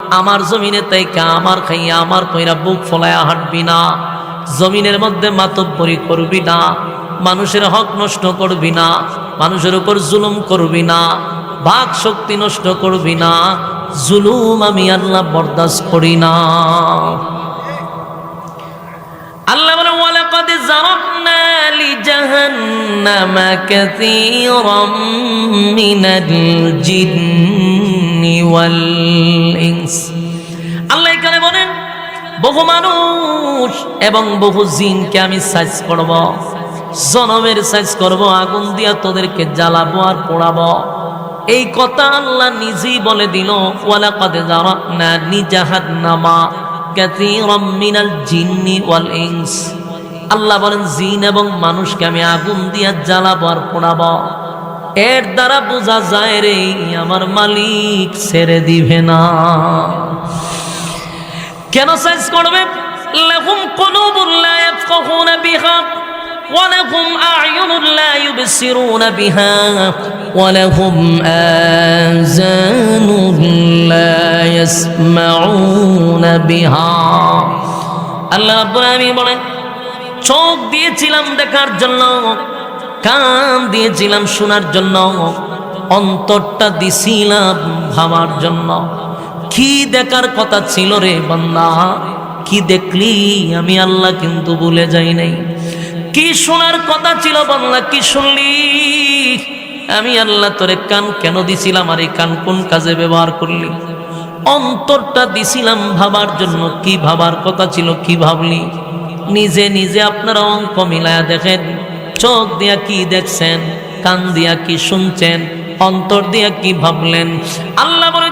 আমার জমিনে তাইকা আমার খাইয়া আমার কইরা বুক ফলায়া হাঁটবি না, জমিনের মধ্যে মাতব্বরি করবি না, মানুষের হক নষ্ট করবি না, মানুষের উপর জুলুম করবি না, বাক শক্তি নষ্ট করবি না। জুলুম আমি আল্লাহ বরদাস্ত করি না। আল্লাহ বলে ওয়ালাকাদ যারানা লিজাহান্নামা কাসীরাম মিনাল জিন্নি ওয়াল ইনস। আল্লাহ এখানে বলেন বহু মানুষ এবং বহু জিনকে আমি সাইজ করব, জনমের সাইজ করব, আগুন দিয়া তোদেরকে জ্বালাবো আর পোড়াবো। এই কথা আল্লাহ নিজেই বলে দিল, ওয়ালাকাদ যারানা লিজাহান্নামা কাসীরাম মিনাল জিন্নি ওয়াল ইনস। আল্লাহ বলেন জিন এবং মানুষকে আমি আগুন দিয়া জ্বালাবো আর পোড়াবো। এর দ্বারা বোঝা যায় রে আমার মালিক ছেড়ে দিবে না। কেন সাইজ করবে? লাহুম কুলুবুন লা ইয়াফকাহুনা বিহা ওয়া লাহুম আ'য়ুনুন লা ইউবসিরুনা বিহা ওয়া লাহুম আযানুন লা ইয়াসমাউনা বিহা। আল্লাহ রাব্বুল আলামিন বলেন চোখ দিয়েছিলাম দেখার জন্য, কান দিয়েছিলাম শোনার জন্য, অন্তরটা দিছিলাম ভাবার জন্য। কি দেখার কথা ছিল রে বান্দা? কি দেখলি? আমি আল্লাহ কিন্তু ভুলে যাই নাই। কি শোনার কথা ছিল বান্দা? কি শুনলি? আমি আল্লাহ তোরে কান কেন দিছিলাম আর এই কান কোন কাজে ব্যবহার করলি? অন্তরটা দিছিলাম ভাবার জন্য। কি ভাবার কথা ছিল? কি ভাবলি? নিজে নিজে আপনারা অঙ্ক মিলায়া দেখেন। চোখ দিয়া কি দেখছেন, কান দিয়া কি শুনছেন, অন্তর দিয়া কি ভাবলেন? আল্লাহ বলে